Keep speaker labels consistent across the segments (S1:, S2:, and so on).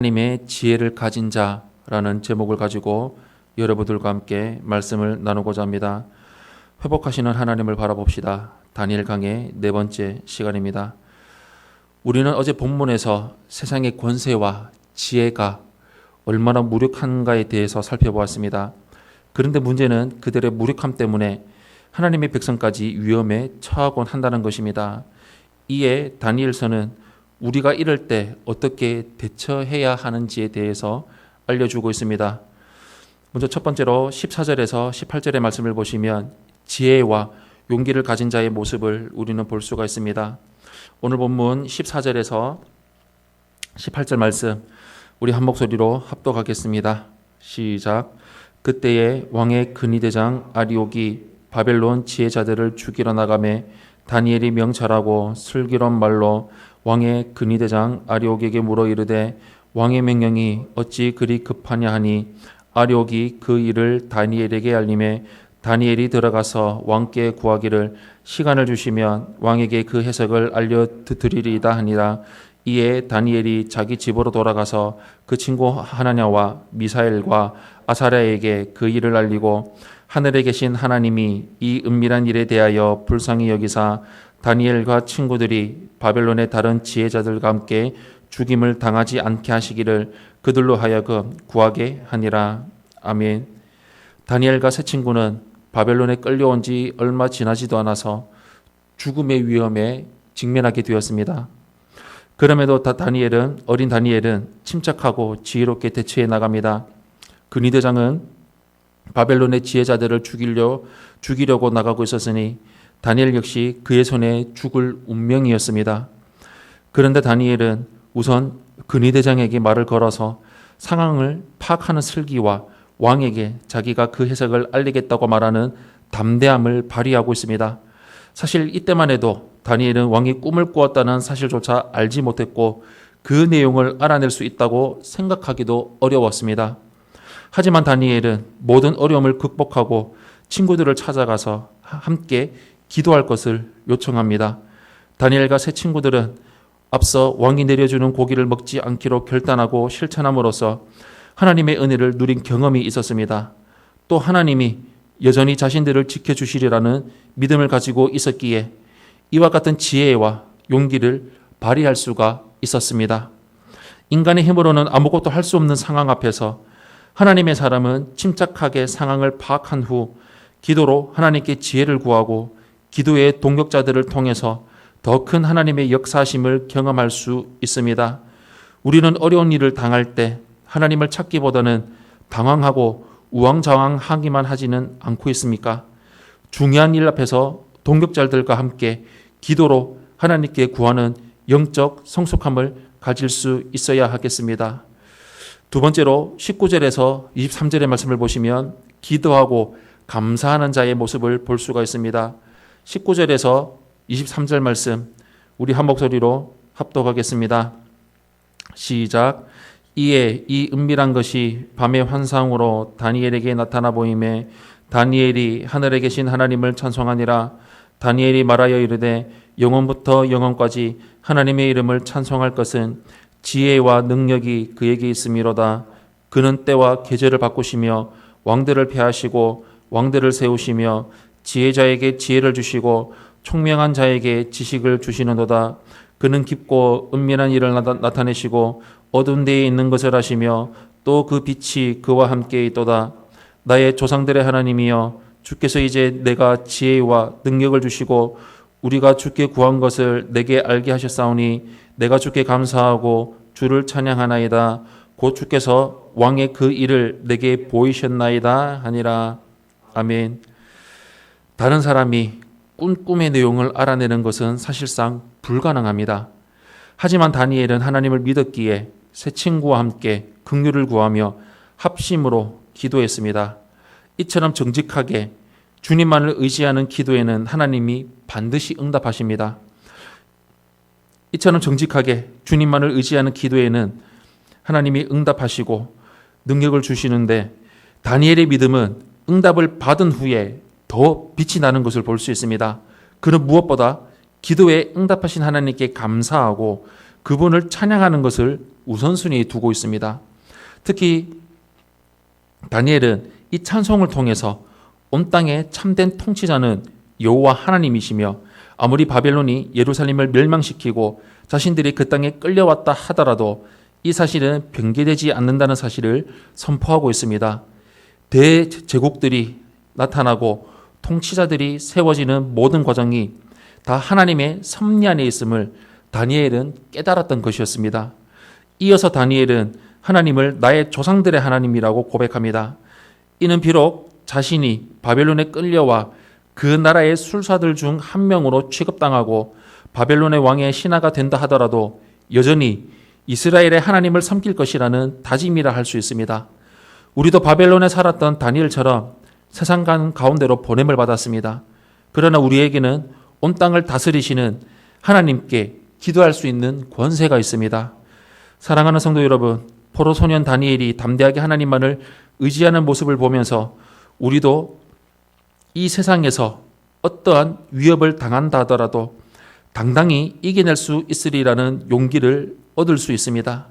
S1: 하나님의 지혜를 가진 자라는 제목을 가지고 여러분들과 함께 말씀을 나누고자 합니다. 회복하시는 하나님을 바라봅시다. 다니엘 강의 네 번째 시간입니다. 우리는 어제 본문에서 세상의 권세와 지혜가 얼마나 무력한가에 대해서 살펴보았습니다. 그런데 문제는 그들의 무력함 때문에 하나님의 백성까지 위험에 처하곤 한다는 것입니다. 이에 다니엘서는 우리가 이럴 때 어떻게 대처해야 하는지에 대해서 알려주고 있습니다. 먼저 첫 번째로 14절에서 18절의 말씀을 보시면 지혜와 용기를 가진 자의 모습을 우리는 볼 수가 있습니다. 오늘 본문 14절에서 18절 말씀 우리 한 목소리로 합독하겠습니다. 시작. 그때에 왕의 근위대장 아리옥이 바벨론 지혜자들을 죽이러 나가매 다니엘이 명찰하고 슬기로운 말로 왕의 근위대장 아리옥에게 물어 이르되 왕의 명령이 어찌 그리 급하냐 하니 아리옥이 그 일을 다니엘에게 알림해 다니엘이 들어가서 왕께 구하기를 시간을 주시면 왕에게 그 해석을 알려드리리이다 하니라. 이에 다니엘이 자기 집으로 돌아가서 그 친구 하나냐와 미사엘과 아사랴에게 그 일을 알리고 하늘에 계신 하나님이 이 은밀한 일에 대하여 불쌍히 여기사 다니엘과 친구들이 바벨론의 다른 지혜자들과 함께 죽임을 당하지 않게 하시기를 그들로 하여금 구하게 하니라. 아멘. 다니엘과 세 친구는 바벨론에 끌려온 지 얼마 지나지도 않아서 죽음의 위험에 직면하게 되었습니다. 그럼에도 어린 다니엘은 침착하고 지혜롭게 대처해 나갑니다. 근위대장은 바벨론의 지혜자들을 죽이려고 나가고 있었으니 다니엘 역시 그의 손에 죽을 운명이었습니다. 그런데 다니엘은 우선 근위대장에게 말을 걸어서 상황을 파악하는 슬기와 왕에게 자기가 그 해석을 알리겠다고 말하는 담대함을 발휘하고 있습니다. 사실 이때만 해도 다니엘은 왕이 꿈을 꾸었다는 사실조차 알지 못했고 그 내용을 알아낼 수 있다고 생각하기도 어려웠습니다. 하지만 다니엘은 모든 어려움을 극복하고 친구들을 찾아가서 함께 기도할 것을 요청합니다. 다니엘과 세 친구들은 앞서 왕이 내려주는 고기를 먹지 않기로 결단하고 실천함으로써 하나님의 은혜를 누린 경험이 있었습니다. 또 하나님이 여전히 자신들을 지켜주시리라는 믿음을 가지고 있었기에 이와 같은 지혜와 용기를 발휘할 수가 있었습니다. 인간의 힘으로는 아무것도 할 수 없는 상황 앞에서 하나님의 사람은 침착하게 상황을 파악한 후 기도로 하나님께 지혜를 구하고 기도의 동역자들을 통해서 더 큰 하나님의 역사하심을 경험할 수 있습니다. 우리는 어려운 일을 당할 때 하나님을 찾기보다는 당황하고 우왕좌왕하기만 하지는 않고 있습니까? 중요한 일 앞에서 동역자들과 함께 기도로 하나님께 구하는 영적 성숙함을 가질 수 있어야 하겠습니다. 두 번째로 19절에서 23절의 말씀을 보시면 기도하고 감사하는 자의 모습을 볼 수가 있습니다. 19절에서 23절 말씀 우리 한 목소리로 합독하겠습니다. 시작. 이에 이 은밀한 것이 밤의 환상으로 다니엘에게 나타나 보임에 다니엘이 하늘에 계신 하나님을 찬송하니라. 다니엘이 말하여 이르되 영원부터 영원까지 하나님의 이름을 찬송할 것은 지혜와 능력이 그에게 있음이로다. 그는 때와 계절을 바꾸시며 왕들을 폐하시고 왕들을 세우시며 지혜자에게 지혜를 주시고 총명한 자에게 지식을 주시는도다. 그는 깊고 은밀한 일을 나타내시고 어두운 데에 있는 것을 하시며 또 그 빛이 그와 함께 있도다. 나의 조상들의 하나님이여 주께서 이제 내가 지혜와 능력을 주시고 우리가 주께 구한 것을 내게 알게 하셨사오니 내가 주께 감사하고 주를 찬양하나이다. 곧 주께서 왕의 그 일을 내게 보이셨나이다 하니라. 아멘. 다른 사람이 꿈의 내용을 알아내는 것은 사실상 불가능합니다. 하지만 다니엘은 하나님을 믿었기에 세 친구와 함께 긍휼을 구하며 합심으로 기도했습니다. 이처럼 정직하게 주님만을 의지하는 기도에는 하나님이 반드시 응답하십니다. 이처럼 정직하게 주님만을 의지하는 기도에는 하나님이 응답하시고 능력을 주시는데 다니엘의 믿음은 응답을 받은 후에 더 빛이 나는 것을 볼 수 있습니다. 그는 무엇보다 기도에 응답하신 하나님께 감사하고 그분을 찬양하는 것을 우선순위에 두고 있습니다. 특히 다니엘은 이 찬송을 통해서 온 땅의 참된 통치자는 여호와 하나님이시며 아무리 바벨론이 예루살렘을 멸망시키고 자신들이 그 땅에 끌려왔다 하더라도 이 사실은 변개되지 않는다는 사실을 선포하고 있습니다. 대제국들이 나타나고 통치자들이 세워지는 모든 과정이 다 하나님의 섭리 안에 있음을 다니엘은 깨달았던 것이었습니다. 이어서 다니엘은 하나님을 나의 조상들의 하나님이라고 고백합니다. 이는 비록 자신이 바벨론에 끌려와 그 나라의 술사들 중 한 명으로 취급당하고 바벨론의 왕의 신하가 된다 하더라도 여전히 이스라엘의 하나님을 섬길 것이라는 다짐이라 할 수 있습니다. 우리도 바벨론에 살았던 다니엘처럼 세상 가운데로 보냄을 받았습니다. 그러나 우리에게는 온 땅을 다스리시는 하나님께 기도할 수 있는 권세가 있습니다. 사랑하는 성도 여러분, 포로 소년 다니엘이 담대하게 하나님만을 의지하는 모습을 보면서 우리도 이 세상에서 어떠한 위협을 당한다 하더라도 당당히 이겨낼 수 있으리라는 용기를 얻을 수 있습니다.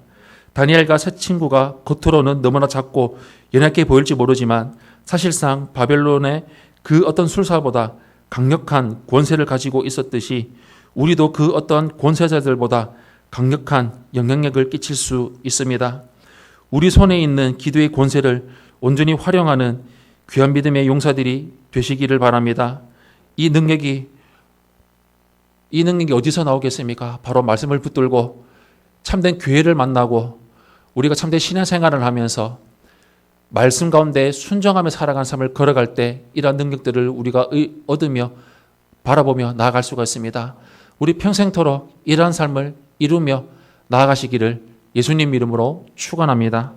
S1: 다니엘과 세 친구가 겉으로는 너무나 작고 연약해 보일지 모르지만 사실상 바벨론의 그 어떤 술사보다 강력한 권세를 가지고 있었듯이 우리도 그 어떤 권세자들보다 강력한 영향력을 끼칠 수 있습니다. 우리 손에 있는 기도의 권세를 온전히 활용하는 귀한 믿음의 용사들이 되시기를 바랍니다. 이 능력이 어디서 나오겠습니까? 바로 말씀을 붙들고 참된 교회를 만나고 우리가 참된 신앙생활을 하면서 말씀 가운데 순종하며 살아가는 삶을 걸어갈 때 이러한 능력들을 우리가 얻으며 바라보며 나아갈 수가 있습니다. 우리 평생토록 이러한 삶을 이루며 나아가시기를 예수님 이름으로 축원합니다.